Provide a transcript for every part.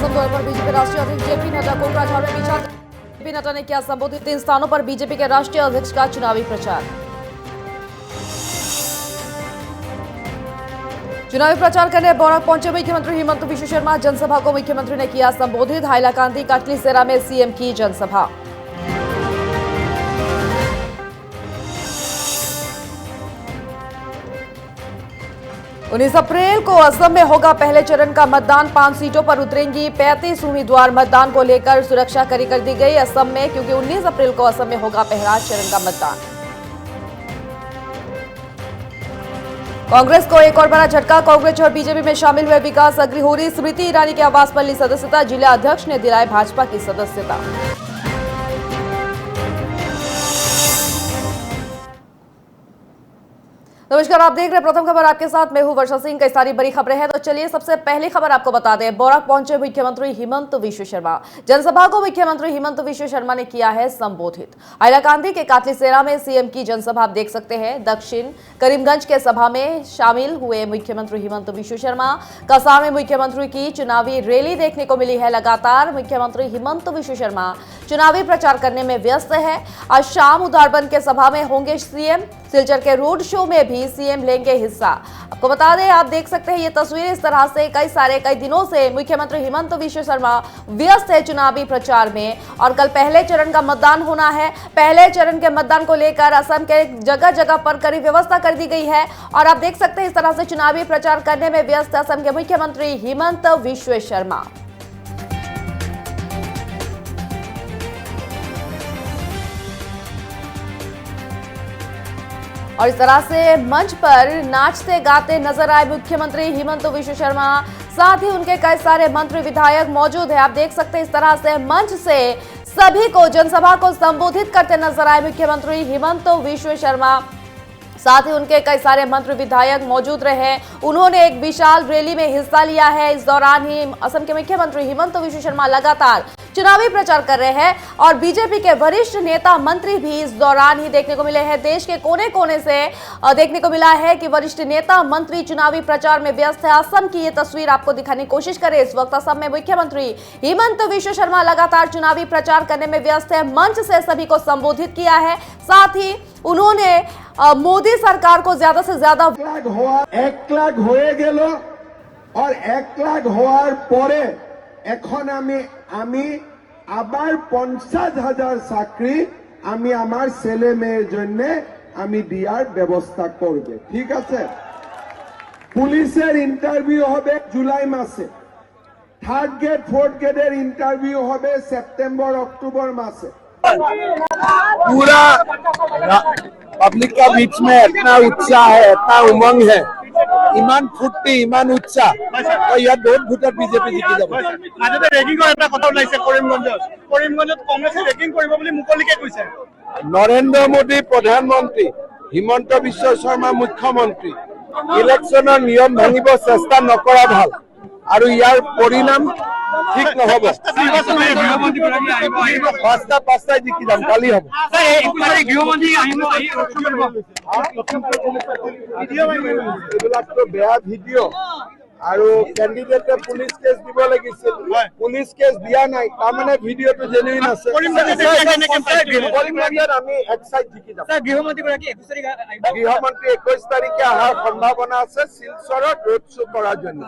असम दौरे पर बीजेपी राष्ट्रीय अध्यक्ष जेपी नड्डा कोकराझार में पीछा। जेपी नड्डा ने किया संबोधित। 3 स्थानों पर बीजेपी के राष्ट्रीय अध्यक्ष का चुनावी प्रचार। चुनावी प्रचार करने बौराक पहुंचे मुख्यमंत्री हिमंत विश्व शर्मा। जनसभा को मुख्यमंत्री ने किया संबोधित। हाइलाकांदी काटलीसेरा में सीएम की जनसभा। 19 अप्रैल को असम में होगा पहले चरण का मतदान। 5 सीटों पर उतरेंगी 35 उम्मीदवार। मतदान को लेकर सुरक्षा कड़ी कर दी गई असम में, क्योंकि 19 अप्रैल को असम में होगा पहला चरण का मतदान। कांग्रेस को एक और बड़ा झटका। कांग्रेस और बीजेपी में शामिल हुए विकास अग्निहोत्री। स्मृति ईरानी के आवास पर ली सदस्यता। जिला अध्यक्ष ने दिलाई भाजपा की सदस्यता। नमस्कार, आप देख रहे हैं प्रथम खबर। आपके साथ मैं हूं वर्षा सिंह। कई सारी बड़ी खबरें हैं, तो चलिए सबसे पहली खबर आपको बता दें। बौराक पहुंचे मुख्यमंत्री हिमंत विश्व शर्मा। जनसभा को मुख्यमंत्री हिमंत विश्व शर्मा ने किया है संबोधित। हाइलाकांदी के काटलीसेरा में सीएम की जनसभा आप देख सकते हैं। दक्षिण करीमगंज के सभा में शामिल हुए मुख्यमंत्री हिमंत विश्व शर्मा। कसार में मुख्यमंत्री की चुनावी रैली देखने को मिली है। लगातार मुख्यमंत्री हिमंत विश्व शर्मा चुनावी प्रचार करने में व्यस्त है। आज शाम उधारबंद के सभा में होंगे सीएम। सिलचर के रोड शो में भी सीएम लेंगे हिस्सा। आपको बता दें, आप देख सकते हैं ये तस्वीर। इस तरह से कई दिनों से मुख्यमंत्री हिमंत विश्व शर्मा व्यस्त है चुनावी प्रचार में। और कल पहले चरण का मतदान होना है। पहले चरण के मतदान को लेकर असम के जगह जगह पर कड़ी व्यवस्था कर दी गई है। और आप देख सकते हैं इस तरह से चुनावी प्रचार करने में व्यस्त असम के मुख्यमंत्री हिमंत विश्व शर्मा। और इस तरह से मंच पर नाचते गाते नजर आए मुख्यमंत्री हिमंत विश्व शर्मा। साथ ही उनके कई सारे मंत्री विधायक मौजूद हैं। आप देख सकते हैं इस तरह से मंच से सभी को जनसभा को संबोधित करते नजर आए मुख्यमंत्री हिमंत विश्व शर्मा। साथ ही उनके कई सारे मंत्री विधायक मौजूद रहे। उन्होंने एक विशाल रैली में हिस्सा लिया है। इस दौरान ही असम के मुख्यमंत्री हिमंत विश्व शर्मा लगातार चुनावी प्रचार कर रहे हैं। और बीजेपी के वरिष्ठ नेता मंत्री भी इस दौरान ही देखने को मिले हैं। देश के कोने कोने से देखने को मिला है कि वरिष्ठ नेता मंत्री चुनावी प्रचार में व्यस्त है। असम की ये तस्वीर आपको दिखाने की कोशिश करें। इस वक्त असम में मुख्यमंत्री हिमंत विश्व शर्मा लगातार चुनावी प्रचार करने में व्यस्त है। मंच से सभी को संबोधित किया है। साथ ही उन्होंने मोदी सरकार को ज्यादा से ज्यादा 1 लाख হয়ে গেল और 1 লাখ হওয়ার পরে এখন আমি আবার 50,000 চাকরি আমি আমার ছেলে মেয়ের জন্য আমি দেওয়ার ব্যবস্থা করবে। ঠিক আছে, পুলিশের ইন্টারভিউ হবে জুলাই মাসে, 3rd গ্রেড 4th গ্রেডের ইন্টারভিউ হবে সেপ্টেম্বর অক্টোবর মাসে। पूरा पब्लिक का बीच में इतना उत्साह है, इतना उमंग है, इमान फुर्ती, इमान उत्साह, तो यह बहुत भोटर बीजेपी जीती जाबो। মাজতে ৰেগিংৰ এটা কথা ওলাইছে কৰিমগঞ্জত কংগ্ৰেছে ৰেগিং কৰিব বুলি মুকলিকে কৈছে। নৰেন্দ্ৰ মোদী প্ৰধানমন্ত্ৰী, হিমন্ত বিশ্ব শৰ্মা মুখ্যমন্ত্ৰী, ইলেকশ্যনৰ নিয়ম ভাঙিব চেষ্টা নকৰা ভাল, আৰু ইয়াৰ পৰিণাম ঠিক নহব। পাঁচটাই জিকি যাম, কালি হব। এইবিলাকতো বেয়া ভিডিঅ' আৰু কেণ্ডিডেটে পুলিচ কেছ দিব লাগিছিল, পুলিচ কেছ দিয়া নাই, তাৰমানে ভিডিঅ'টো জেনুইন আছে। কৰিমগঞ্জত আমি এক চাইড জিকি যাম। গৃহমন্ত্ৰী 21 তাৰিখে অহাৰ সম্ভাৱনা আছে শিলচৰত ৰোড শ্ব' কৰাৰ জন্য।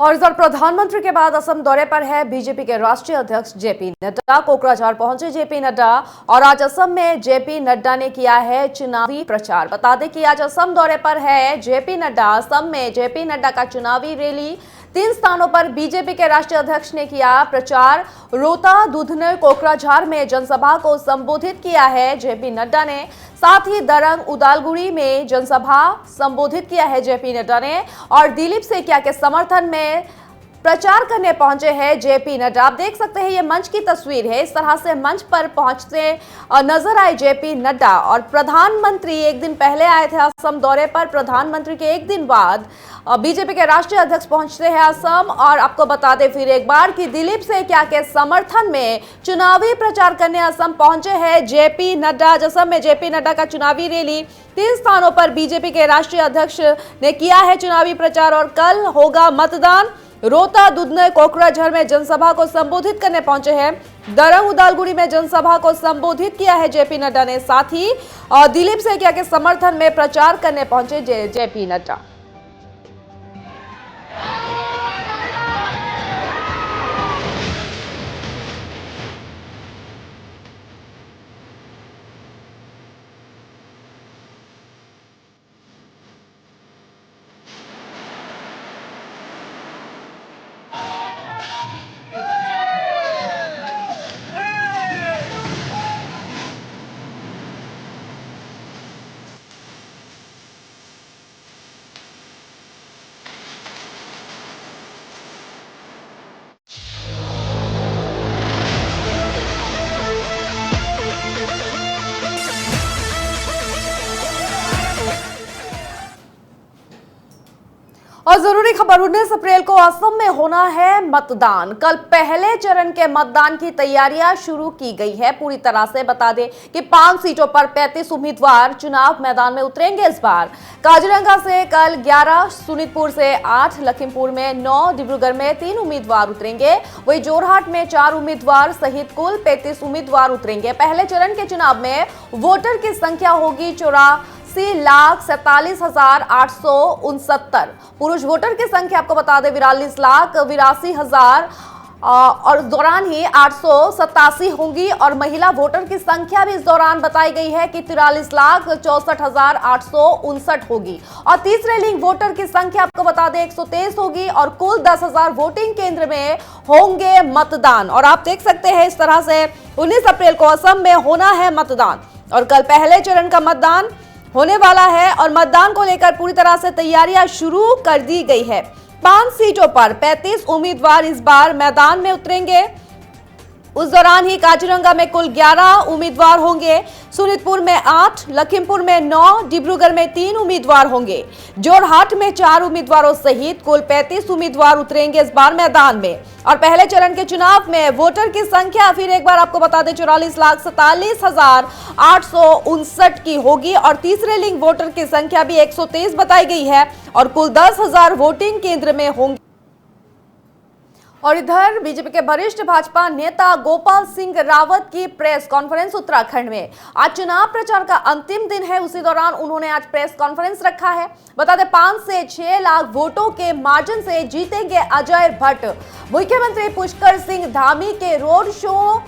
और इस बार प्रधानमंत्री के बाद असम दौरे पर है बीजेपी के राष्ट्रीय अध्यक्ष जेपी नड्डा। कोकराझार पहुंचे जेपी नड्डा और आज असम में जेपी नड्डा ने किया है चुनावी प्रचार। बता दें कि आज असम दौरे पर है जेपी नड्डा। असम में जेपी नड्डा का चुनावी रैली। 3 स्थानों पर बीजेपी के राष्ट्रीय अध्यक्ष ने किया प्रचार। रोहता, दुधनई, कोकराझार में जनसभा को संबोधित किया है जेपी नड्डा ने। साथ ही दरंग, उदालगुड़ी में जनसभा संबोधित किया है जेपी नड्डा ने। और दिलीप सेकिया के समर्थन में प्रचार करने पहुंचे हैं जेपी नड्डा। आप देख सकते हैं ये मंच की तस्वीर है। इस तरह से मंच पर पहुंचते नजर आए जेपी नड्डा। और प्रधानमंत्री एक दिन पहले आए थे असम दौरे पर, प्रधानमंत्री के एक दिन बाद बीजेपी के राष्ट्रीय अध्यक्ष पहुंचते हैं असम। और आपको बता दें फिर एक बार कि दिलीप सैकिया के समर्थन में चुनावी प्रचार करने असम पहुंचे हैं जेपी नड्डा। असम में जेपी नड्डा का चुनावी रैली 3 स्थानों पर बीजेपी के राष्ट्रीय अध्यक्ष ने किया है चुनावी प्रचार। और कल होगा मतदान। रोहता, दुधनई, कोकराझार में जनसभा को संबोधित करने पहुंचे हैं। दरंग, उदालगुड़ी में जनसभा को संबोधित किया है जेपी नड्डा ने। साथ ही दिलीप सैकिया के समर्थन में प्रचार करने पहुंचे जेपी नड्डा। और जरूरी खबर, 19 अप्रैल को असम में होना है मतदान। कल पहले चरण के मतदान की तैयारियां शुरू की गई है पूरी तरह से। बता दें कि 5 सीटों पर 35 उम्मीदवार चुनाव मैदान में उतरेंगे इस बार। काजीरंगा से कल 11, शोनितपुर से 8, लखीमपुर में 9, डिब्रूगढ़ में 3 उम्मीदवार उतरेंगे। वहीं जोरहाट में 4 उम्मीदवार सहित कुल 35 उम्मीदवार उतरेंगे। पहले चरण के चुनाव में वोटर की संख्या होगी 84,47,869। पुरुष वोटर की संख्या आपको बता दें 42,82,000 और इस दौरान ही 887 होंगी। और महिला वोटर की संख्या भी इस दौरान बताई गई है कि 43,64,859 होगी। और तीसरे लिंग वोटर की संख्या आपको बता दें 123 होगी। और कुल 10,000 वोटिंग केंद्र में होंगे मतदान। और आप देख सकते हैं इस तरह से 19 अप्रैल को असम में होना है मतदान। और कल पहले चरण का मतदान होने वाला है। और मतदान को लेकर पूरी तरह से तैयारियां शुरू कर दी गई है। 5 सीटों पर 35 उम्मीदवार इस बार मैदान में उतरेंगे। उस दौरान ही काजीरंगा में कुल 11 उम्मीदवार होंगे, शोनितपुर में 8, लखीमपुर में 9, डिब्रूगढ़ में 3 उम्मीदवार होंगे। जोरहाट में 4 उम्मीदवारों सहित कुल 35 उम्मीदवार उतरेंगे इस बार मैदान में। और पहले चरण के चुनाव में वोटर की संख्या फिर एक बार आपको बता दें 44,47,859 की होगी। और तीसरे लिंग वोटर की संख्या भी 123 बताई गई है। और कुल 10,000 वोटिंग केंद्र में होंगे। और इधर बीजेपी के वरिष्ठ भाजपा नेता गोपाल सिंह रावत की प्रेस कॉन्फ्रेंस उत्तराखंड में। आज चुनाव प्रचार का अंतिम दिन है, उसी दौरान उन्होंने आज प्रेस कॉन्फ्रेंस रखा है। बता दें 5 से 6 लाख वोटों के मार्जिन से जीतेंगे अजय भट्ट। मुख्यमंत्री पुष्कर सिंह धामी के रोड शो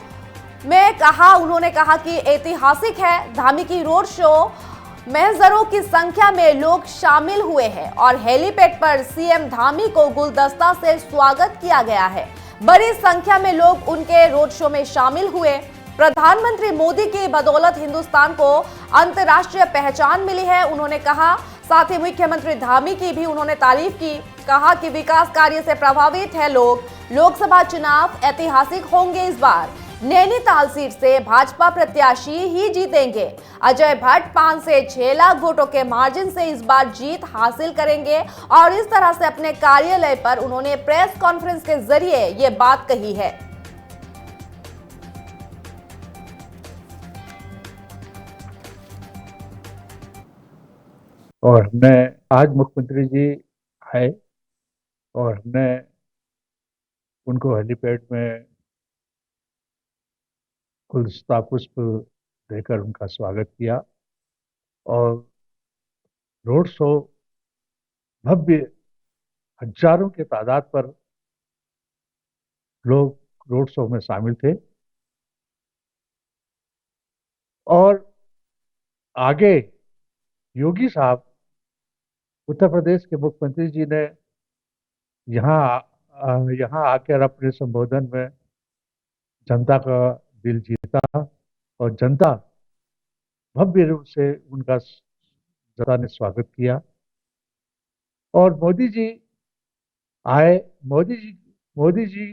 में उन्होंने कहा कि ऐतिहासिक है। धामी की रोड शो में हजारों की संख्या में लोग शामिल हुए हैं। और हेलीपैड पर सीएम धामी को गुलदस्ता से स्वागत किया गया है। बड़ी संख्या में लोग उनके रोड शो में शामिल हुए। प्रधानमंत्री मोदी की बदौलत हिंदुस्तान को अंतर्राष्ट्रीय पहचान मिली है, उन्होंने कहा। साथ ही मुख्यमंत्री धामी की भी उन्होंने तारीफ की। कहा कि विकास कार्य से प्रभावित है लोग। लोकसभा चुनाव ऐतिहासिक होंगे इस बार। नैनीताल सीट से भाजपा प्रत्याशी ही जीतेंगे। अजय भट्ट 5 से 6 लाख वोटों के मार्जिन से इस बार जीत हासिल करेंगे। और इस तरह से अपने कार्यालय पर उन्होंने प्रेस कॉन्फ्रेंस के जरिए ये बात कही है। और हमने आज मुख्यमंत्री जी आए और हमने उनको हेलीपैड में गुलदस्ता पुष्प देकर उनका स्वागत किया। और रोड शो भव्य, हजारों के तादाद पर लोग रोड शो में शामिल थे। और आगे योगी साहब, उत्तर प्रदेश के मुख्यमंत्री जी ने यहाँ आकर अपने संबोधन में जनता का दिल जीता। और जनता भव्य रूप से जनता ने स्वागत किया। और मोदी जी आए मोदी जी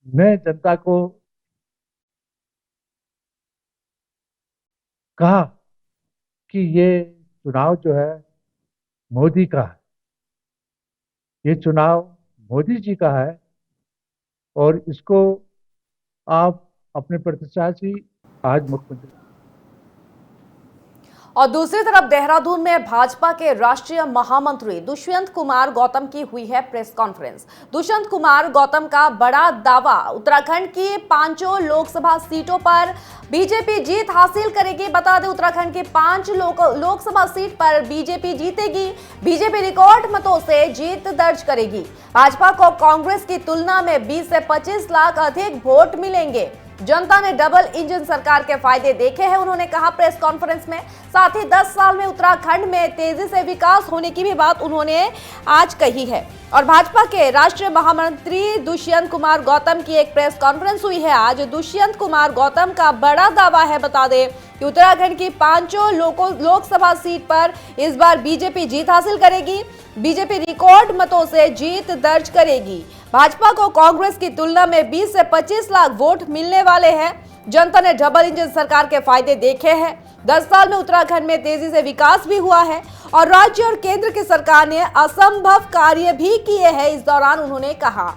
ने जनता को कहा कि ये चुनाव जो है मोदी का है, ये चुनाव मोदी जी का है और इसको आप अपने प्रत्याशी आज मुख्यमंत्री। और दूसरी तरफ देहरादून में भाजपा के राष्ट्रीय महामंत्री दुष्यंत कुमार गौतम की हुई है प्रेस कॉन्फ्रेंस। दुष्यंत कुमार गौतम का बड़ा दावा, उत्तराखंड की 5 लोकसभा सीटों पर बीजेपी जीत हासिल करेगी। बता दें, उत्तराखंड की 5 लोकसभा सीट पर बीजेपी जीतेगी। बीजेपी रिकॉर्ड मतों से जीत दर्ज करेगी। भाजपा को कांग्रेस की तुलना में 20 से 25 लाख अधिक वोट मिलेंगे। जनता ने डबल इंजन सरकार के फायदे देखे हैं, उन्होंने कहा प्रेस कॉन्फ्रेंस में। साथ ही 10 साल में उत्तराखंड में तेजी से विकास होने की भी बात उन्होंने आज कही है। और भाजपा के राष्ट्रीय महामंत्री दुष्यंत कुमार गौतम की एक प्रेस कॉन्फ्रेंस हुई है आज। दुष्यंत कुमार गौतम का बड़ा दावा है, बता दें कि उत्तराखंड की 5 लोकसभा सीट पर इस बार बीजेपी जीत हासिल करेगी। बीजेपी रिकॉर्ड मतों से जीत दर्ज करेगी। भाजपा को कांग्रेस की तुलना में 20 से 25 लाख वोट मिलने वाले हैं। जनता ने डबल इंजन सरकार के फायदे देखे हैं। 10 साल में उत्तराखंड में तेजी से विकास भी हुआ है और राज्य और केंद्र की सरकार ने असंभव कार्य भी किए हैं। इस दौरान उन्होंने कहा,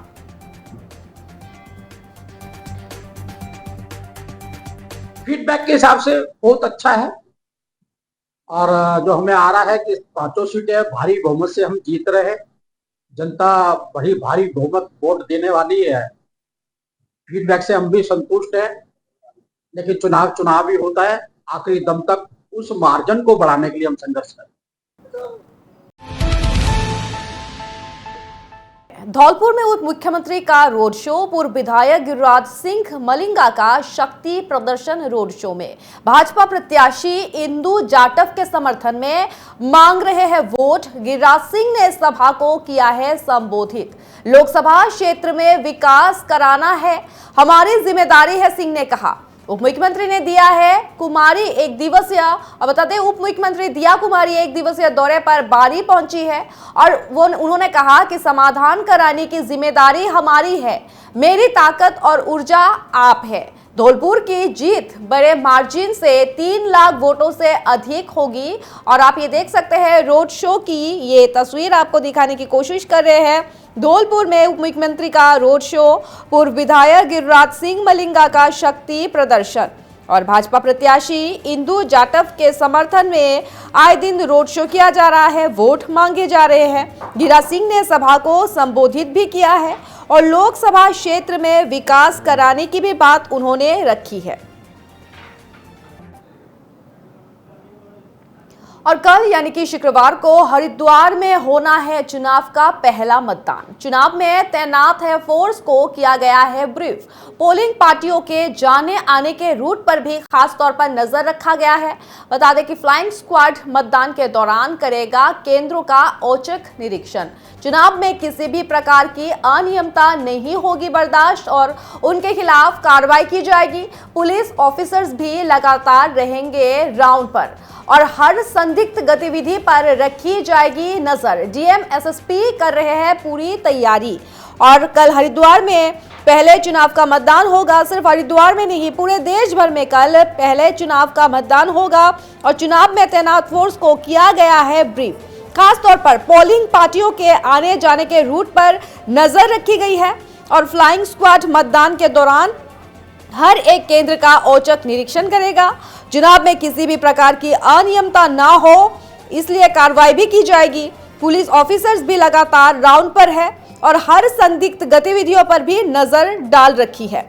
फीडबैक के हिसाब से बहुत अच्छा है और जो हमें आ रहा है कि 5 सीटें भारी बहुमत से हम जीत रहे हैं। जनता बड़ी भारी बहुमत वोट देने वाली है। फीडबैक से हम भी संतुष्ट हैं, लेकिन चुनाव ही होता है। आखिरी दम तक उस मार्जिन को बढ़ाने के लिए हम संघर्ष करें। धौलपुर में उप मुख्यमंत्री का रोड शो। पूर्व विधायक गिरिराज सिंह मलिंगा का शक्ति प्रदर्शन रोड शो में भाजपा प्रत्याशी इंदु जाटव के समर्थन में मांग रहे हैं वोट। गिरिराज सिंह ने सभा को किया है संबोधित। लोकसभा क्षेत्र में विकास कराना है हमारी जिम्मेदारी है, सिंह ने कहा। उप मुख्यमंत्री ने दिया है कुमारी एक दिवसीय, और बता दें उप मुख्यमंत्री दिया कुमारी एक दिवसीय दौरे पर बारी पहुंची है और उन्होंने कहा कि समाधान कराने की जिम्मेदारी हमारी है, मेरी ताकत और ऊर्जा आप है। धौलपुर की जीत बड़े मार्जिन से 3 लाख वोटों से अधिक होगी। और आप ये देख सकते हैं रोड शो की ये तस्वीर आपको दिखाने की कोशिश कर रहे हैं। धौलपुर में उप मुख्यमंत्री का रोड शो, पूर्व विधायक गिरिराज सिंह मलिंगा का शक्ति प्रदर्शन और भाजपा प्रत्याशी इंदु जाटव के समर्थन में आए दिन रोड शो किया जा रहा है, वोट मांगे जा रहे हैं। गिरिराज सिंह ने सभा को संबोधित भी किया है और लोकसभा क्षेत्र में विकास कराने की भी बात उन्होंने रखी है। और कल यानी कि शुक्रवार को हरिद्वार में होना है चुनाव का पहला मतदान। चुनाव में तैनात है फोर्स को किया गया है ब्रीफ। पोलिंग पार्टियों के जाने आने के रूट पर भी खास तौर पर नजर रखा गया है। बता दें कि फ्लाइंग स्क्वाड मतदान के दौरान करेगा केंद्रों का औचक निरीक्षण। चुनाव में किसी भी प्रकार की अनियमितता नहीं होगी बर्दाश्त और उनके खिलाफ कार्रवाई की जाएगी। पुलिस ऑफिसर्स भी लगातार रहेंगे राउंड पर और हर संदिग्ध गतिविधि पर रखी जाएगी नजर। डीएम एसएसपी कर रहे हैं पूरी तैयारी। और कल हरिद्वार में पहले चुनाव का मतदान होगा। सिर्फ हरिद्वार में नहीं, पूरे देश भर में कल पहले चुनाव का मतदान होगा और चुनाव में तैनात फोर्स को किया गया है ब्रीफ। खास तौर पर पोलिंग पार्टियों के आने जाने के रूट पर नजर रखी गई है और फ्लाइंग स्क्वाड मतदान के दौरान हर एक केंद्र का औचक निरीक्षण करेगा। चुनाव में किसी भी प्रकार की अनियमितता ना हो इसलिए कार्रवाई भी की जाएगी। पुलिस ऑफिसर्स भी लगातार राउंड पर है और हर संदिग्ध गतिविधियों पर भी नजर डाल रखी है।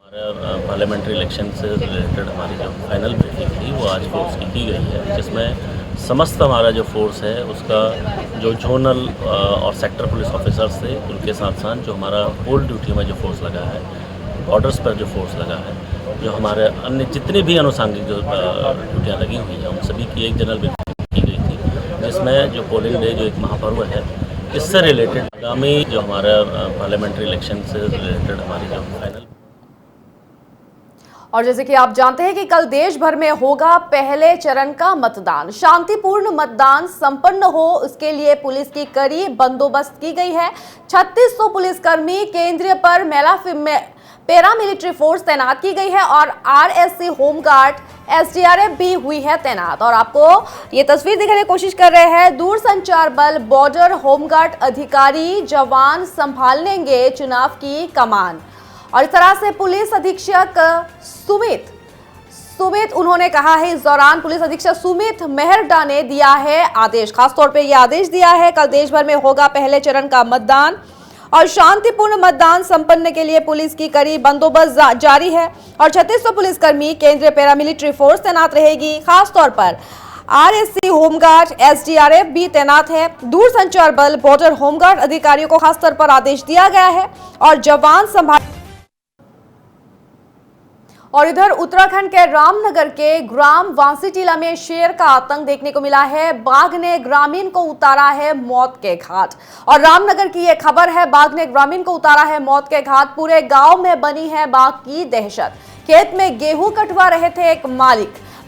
हमारे पार्लियामेंट्री इलेक्शन से रिलेटेड हमारी जो फाइनल ब्रीफिंग थी वो आज फोर्स की गई है, जिसमें समस्त हमारा जो फोर्स है उसका जो जोनल और सेक्टर पुलिस ऑफिसर्स थे उनके साथ साथ जो हमारा होल ड्यूटी में जो फोर्स लगा है, बॉर्डर्स पर जो फोर्स लगा है, जो हमारे अन्य जितनी भी अनुसांगिक जो ड्यूटियाँ लगी हुई हैं उन सभी की एक जनरल ब्रीफिंग की गई थी, जिसमें जो पोलिंग डे जो एक महापर्व है इससे रिलेटेड आगामी जो हमारा पार्लियामेंट्री इलेक्शन से रिलेटेड हमारी जो फाइनल। और जैसे कि आप जानते हैं कि कल देश भर में होगा पहले चरण का मतदान। शांतिपूर्ण मतदान संपन्न हो इसके लिए पुलिस की कड़ी बंदोबस्त की गई है। 3600 पुलिसकर्मी केंद्रीय पर पैरामिलिट्री फोर्स तैनात की गई है और आरएससी होमगार्ड एसडीआरएफ भी हुई है तैनात। और आपको ये तस्वीर दिखाने की कोशिश कर रहे हैं, दूरसंचार बल, बॉर्डर, होमगार्ड अधिकारी, जवान संभालेंगे चुनाव की कमान। और इस तरह से पुलिस अधीक्षक सुमित उन्होंने कहा है, इस दौरान पुलिस अधीक्षक सुमित मेहरडा ने दिया है आदेश, खासतौर पे ये आदेश दिया है कल देश भर में होगा पहले चरण का मतदान और शांतिपूर्ण मतदान संपन्न के लिए पुलिस की कड़ी बंदोबस्त जारी है और 3600 पुलिसकर्मी केंद्रीय पैरामिलिट्री फोर्स तैनात रहेगी। खासतौर पर आरएससी होमगार्ड एसडीआरएफ भी तैनात है। दूरसंचार बल, बॉर्डर, होमगार्ड अधिकारियों को खासतौर पर आदेश दिया गया है और जवान संभाल। और इधर उत्तराखंड के रामनगर के ग्राम वांसीटीला में शेर का आतंक देखने को मिला है। बाघ ने ग्रामीण को उतारा है मौत के घाट और रामनगर की यह खबर है, बाघ ने ग्रामीण को उतारा है मौत के घाट। पूरे गांव में बनी है बाघ की दहशत। खेत में गेहूं कटवा रहे थे एक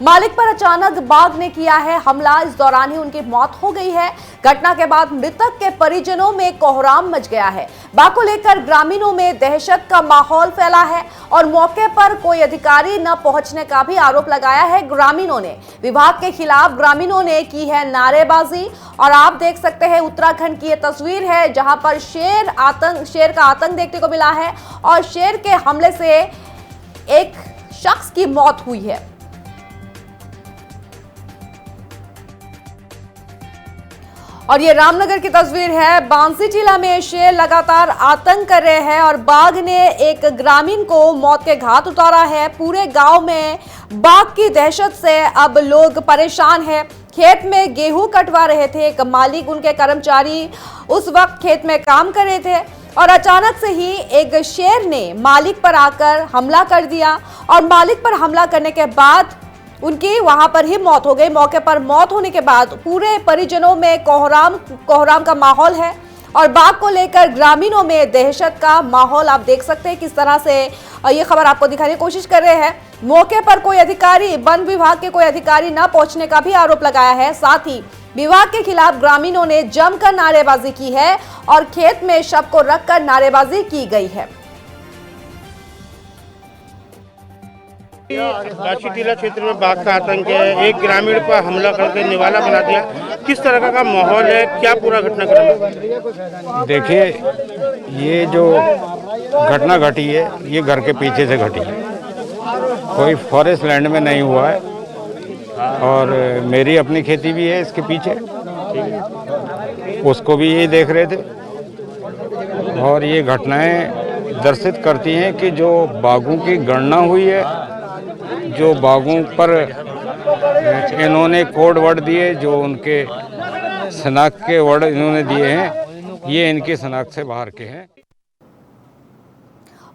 मालिक पर अचानक बाघ ने किया है हमला। इस दौरान ही उनकी मौत हो गई है। घटना के बाद मृतक के परिजनों में कोहराम मच गया है। बाघ को लेकर ग्रामीणों में दहशत का माहौल फैला है और मौके पर कोई अधिकारी न पहुंचने का भी आरोप लगाया है ग्रामीणों ने। विभाग के खिलाफ ग्रामीणों ने की है नारेबाजी और आप देख सकते हैं उत्तराखंड की ये तस्वीर है जहां पर शेर का आतंक देखने को मिला है और शेर के हमले से एक शख्स की मौत हुई है। और ये रामनगर की तस्वीर है। बांसीटीला में शेर लगातार आतंक कर रहे हैं और बाघ ने एक ग्रामीण को मौत के घाट उतारा है। पूरे गांव में बाघ की दहशत से अब लोग परेशान हैं। खेत में गेहूं कटवा रहे थे एक मालिक, उनके कर्मचारी उस वक्त खेत में काम कर रहे थे और अचानक से ही एक शेर ने मालिक पर आकर हमला कर दिया और मालिक पर हमला करने के बाद उनकी वहां पर ही मौत हो गई। मौके पर मौत होने के बाद पूरे परिजनों में कोहराम का माहौल है और बाघ को लेकर ग्रामीणों में दहशत का माहौल आप देख सकते हैं किस तरह से ये खबर आपको दिखाने की कोशिश कर रहे हैं। मौके पर कोई अधिकारी, वन विभाग के कोई अधिकारी न पहुंचने का भी आरोप लगाया है। साथ ही विभाग के खिलाफ ग्रामीणों ने जमकर नारेबाजी की है और खेत में शव को रखकर नारेबाजी की गई है। वांसीटीला क्षेत्र में बाघ का आतंक है, एक ग्रामीण पर हमला करके निवाला बना दिया। किस तरह का माहौल है, क्या पूरा घटनाक्रम? देखिए, ये जो घटना घटी है ये घर के पीछे से घटी है, कोई फॉरेस्ट लैंड में नहीं हुआ है और मेरी अपनी खेती भी है इसके पीछे, उसको भी यही देख रहे थे। और ये घटनाएं दर्शित करती हैं कि जो बाघों की गणना हुई है, जो बाघों पर इन्होंने कोड वर्ड दिए, जो उनके शनाख्त के वर्ड इन्होंने दिए हैं, ये इनकी शनाख्त से बाहर के हैं।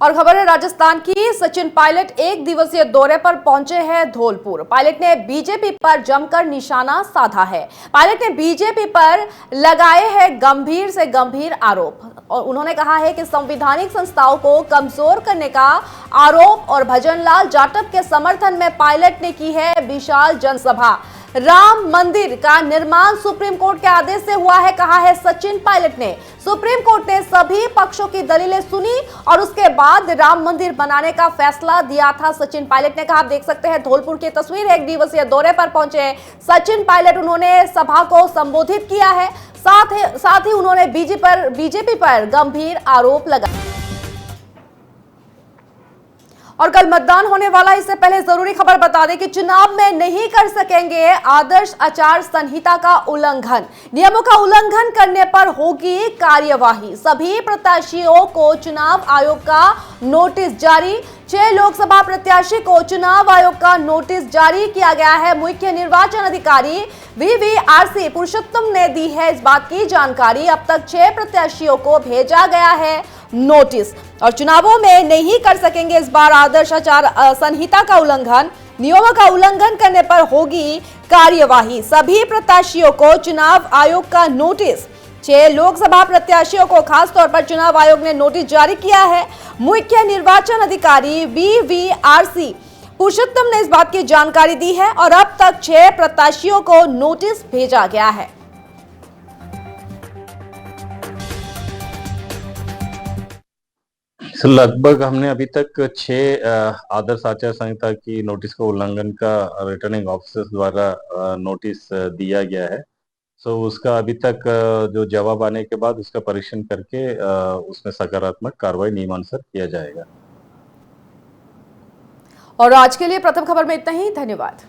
और खबर है राजस्थान की। सचिन पायलट एक दिवसीय दौरे पर पहुंचे हैं धौलपुर। पायलट ने बीजेपी पर जमकर निशाना साधा है। पायलट ने बीजेपी पर लगाए हैं गंभीर से गंभीर आरोप और उन्होंने कहा है कि संवैधानिक संस्थाओं को कमजोर करने का आरोप और भजनलाल जाटव के समर्थन में पायलट ने की है विशाल जनसभा। राम मंदिर का निर्माण सुप्रीम कोर्ट के आदेश से हुआ है, कहा है सचिन पायलट ने। सुप्रीम कोर्ट ने सभी पक्षों की दलीलें सुनी और उसके बाद राम मंदिर बनाने का फैसला दिया था। सचिन पायलट ने कहा, आप देख सकते हैं धौलपुर की तस्वीर, एक दिवसीय दौरे पर पहुंचे सचिन पायलट। उन्होंने सभा को संबोधित किया है, साथ ही उन्होंने बीजेपी पर गंभीर आरोप लगाए। और कल मतदान होने वाला, इससे पहले जरूरी खबर बता दें कि चुनाव में नहीं कर सकेंगे आदर्श आचार संहिता का उल्लंघन। नियमों का उल्लंघन करने पर होगी कार्यवाही। सभी प्रत्याशियों को चुनाव आयोग का नोटिस जारी। 6 लोकसभा प्रत्याशी को चुनाव आयोग का नोटिस जारी किया गया है। मुख्य निर्वाचन अधिकारी VVRC पुरुषोत्तम ने दी है इस बात की जानकारी। अब तक 6 प्रत्याशियों को भेजा गया है नोटिस और चुनावों में नहीं कर सकेंगे इस बार आदर्श आचार संहिता का उल्लंघन। नियमों का उल्लंघन करने पर होगी कार्यवाही। सभी प्रत्याशियों को चुनाव आयोग का नोटिस। 6 लोकसभा प्रत्याशियों को खासतौर पर चुनाव आयोग ने नोटिस जारी किया है। मुख्य निर्वाचन अधिकारी VVRC पुरुषोत्तम ने इस बात की जानकारी दी है और अब तक 6 प्रत्याशियों को नोटिस भेजा गया है। लगभग हमने अभी तक 6 आदर्श आचार संहिता की नोटिस का उल्लंघन का रिटर्निंग ऑफिसर्स द्वारा नोटिस दिया गया है। सो उसका अभी तक जो जवाब आने के बाद उसका परीक्षण करके उसमें सकारात्मक कार्रवाई नियमानुसार किया जाएगा। और आज के लिए प्रथम खबर में इतना ही। धन्यवाद।